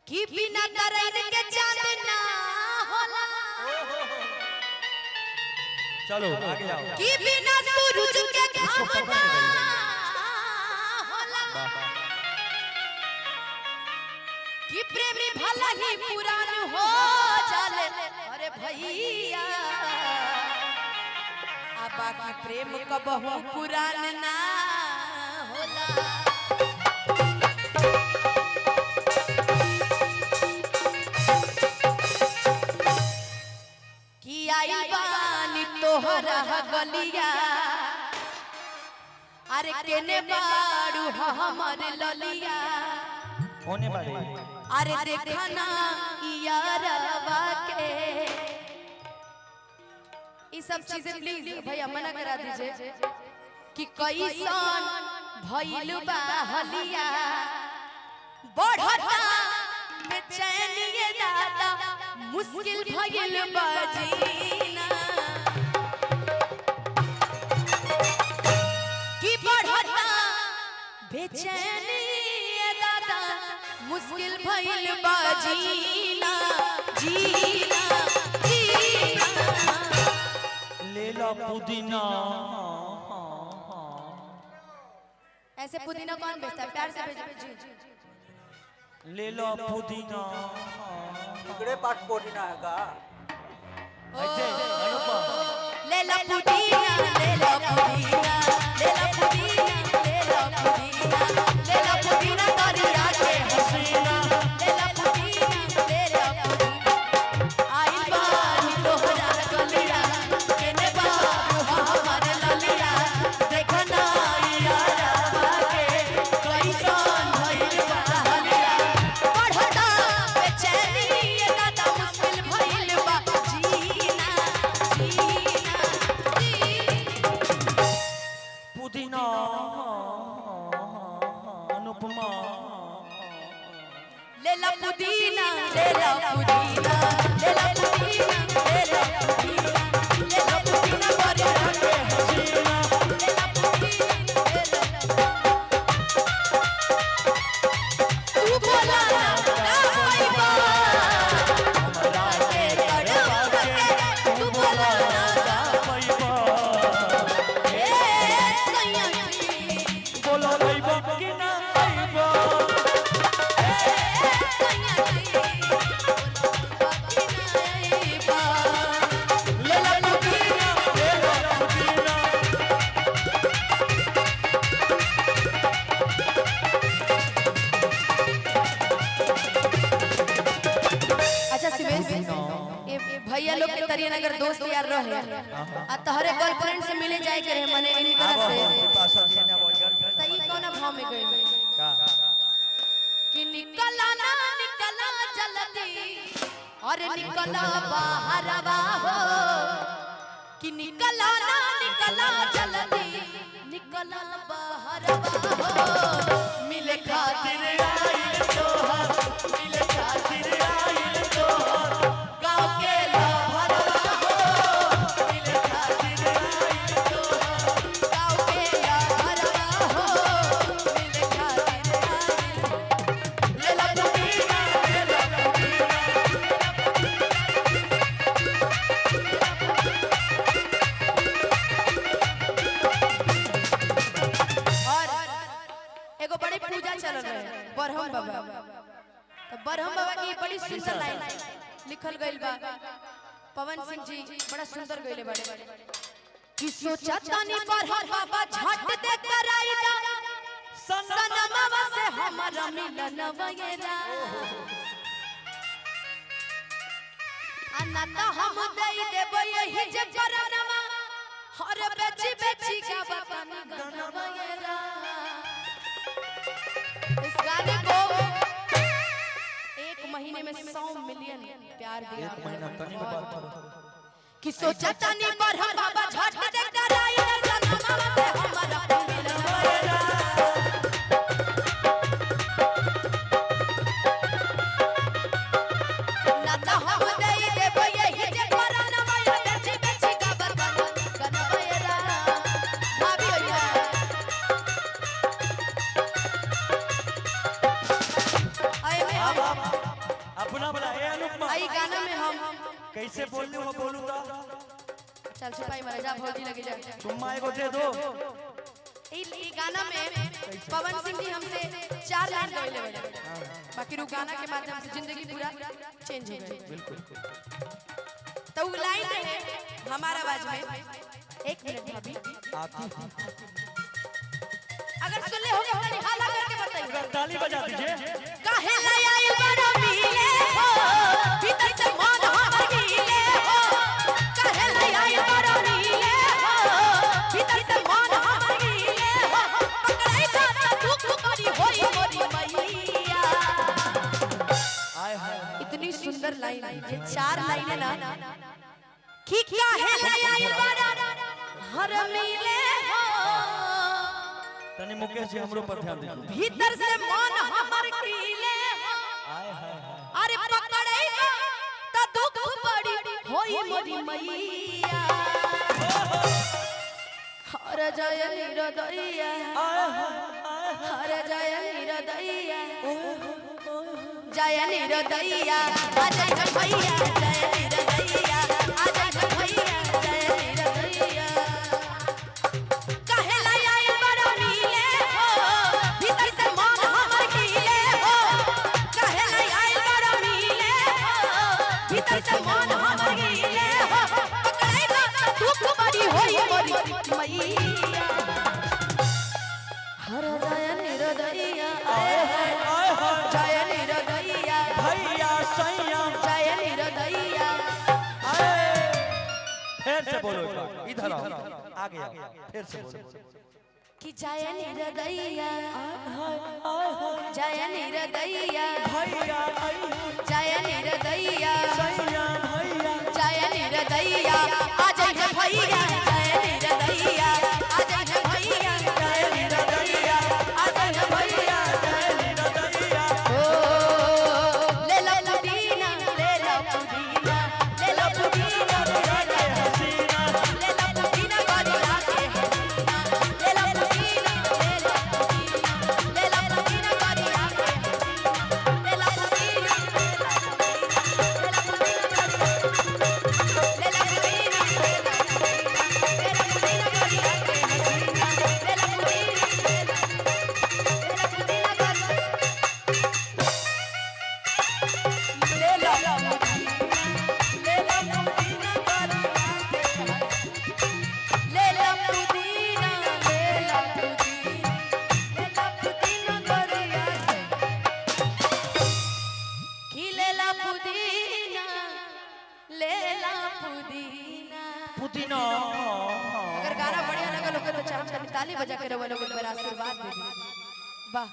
कि बिना तरैन के चांद ना होला। चलो आगे जाओ। कि बिना सूरज के घाम ना होला। कि प्रेमी भला ही पुरान हो जाले अरे भैया आ बाकी प्रेम कबहू पुरान ना होला। तोहरा गलिया अरे केने बाड़ू हमर ललिया होने वाले अरे देखना यारवा के ये सब चीजें प्लीज भैया मना करा दीजिए कि कैसन भइल बा हलिया बढ़ता बेचैनिए दादा मुश्किल भइल बाजीना बेचैनी दादा मुश्किल भइल बाजीना जीना जीना ले लो पुदीना। ऐसे पुदीना कौन बेचता है? प्यार से भेजो जी। ले लो पुदीना। इकडे पाठ पुदीना है का? ले लो पुदीना ले लो पुदीना ले लो पुदीना ले लो पुदीना ले लो पुदीना दरिया के हसीना ले लो पुदीना ले लो पुदीना आई बानी तोहरा गलिया केने बाबू हमर ललिया देखना यारवा के कैसन भइल बा हलिया बढ़ता बेचैनी ये दादा मुश्किल भइल बा जीना जीना पुदीना अनुपमा। ले ला पुदीना ले ला पुदीना ले ला पुदीना ले ला पुदीना ले ला पुदीना दरिया के हसीना ले ला पुदीना ले ला तू बोला ना पाइबा हमरा के कड़वा के तू बोला ना पाइबा ए सैया बोलो लइबा कि ना पाइबा। ले ला पुदीना ले लो पुदीना। अच्छा शिवेश ये भैया लोग के तरियन अगर दोस्त यार रहे आ तोहरे गर्लफ्रेंड से मिले जाए करे मने इन तरह से त ई कोना भाव में गई का कि निकला ना निकला जल्दी और निकला बाहरवा हो कि निकला ना निकला जल्दी निकला बाहरवा हो मिले खातिर आइल तोहर मिले खातिर आइल तोहर गांव के लहरवा हो मिले खातिर आइल तोहर गांव के लहरवा हो मिले खातिर आइल ले ला पुदीना ले ला पुदीना और एगो बड़ी पूजा चल रहे बरहम बाबा तो बरहम बाबा की बड़ी सुंदर लाइन लिखल गइल बा। पवन सिंह जी बड़ा सुंदर गइले बाड़े कि सोचा तनी बरहम बाबा झट दे कराईदा सनमवा से हमारा मिलन वगैरा अन्ना तो हम दई देबो यही जे परनवा हर बेची बेची का बतानी गाना वगैरा। इस गाने को 1 महीने में 100 मिलियन प्यार दिया। एक महीना तनी के बात करो कि सोचा तनी बरहम बाबा झट दे कराई सनमवा से हमारा मिलन वगैरा ना तो हम दई देबो यही जे परनवा बेची बेची का बतानी गाना वगैरा। भाभी भैया आए अपना बना ए अनुपमा आई गाना में हम कैसे बोलू हो बोलू तो चल छुपाई मरे जा भौजी लगे जा तुम एगो दे दो ई गाना में पवन सिंह जी हमसे 4 लाइन गइले बड़े बाकी रू गाना के माध्यम से जिंदगी पूरा चेंज हो गई बिल्कुल तो वो लाइन है हमारा आवाज में 1 मिनट भाभी आती अगर सुन ले होगा तो निहाला करके बताइए ताली बजा दीजिए काहे लाया बड़ा मिले हो भीतर से मन हमर हिले हो काहे लाया बड़ा मिले हो भीतर से मन हमर हिले हो पकड़ाई जाता दुख बड़ी होई मोरी मैया आय हाय इतनी सुंदर लाइन ये 4 लाइनें ना कि काहे लाया बड़ा हर मिले हो तनी मुकेश जी हमरो पर ध्यान दीजिए भीतर से मन हमर कीले आय हाय अरे पकड़ेगा त दुख बड़ी होई मोरी मैया हर जय निरदैया हर जय निरदैया जय निरदैया अजय भैया जय निरदैया अजय भैया जय निरदैया काहे लाया बड़ा नीले हो भीतर से मन हमर कीले हो काहे लाया बड़ा नीले हो भीतर से मन हमर कीले हो पकड़ेगा त दुख बड़ी होई मोरी मैया हर जय निरदैया जय निरदैया भैया सैया जय निरदैया फिर से बोलो एक बार इधर आओ आगे आओ फिर से बोलो कि जय निरदैया जय निरदैया भैया जय निरदैया सैया भैया जय निरदैया अजय भैया जय निरदैया अजय भैया जय निरदैया अजय भैया जय निरदैया ओ ले ला पुदीना ले ला पुदीना ले ला पुदीना के हसीना ले ला पुदीना गलिया के हसीना ले ला पुदीना ले ला पुदीना ले ला पुदीना गलिया के हसीना ले ला पुदीना ले ला पुदीना पुदीना अगर गाना बढ़िया लगा लोग तो चार ताली बजा के रहो लोग आशीर्वाद दे वाह।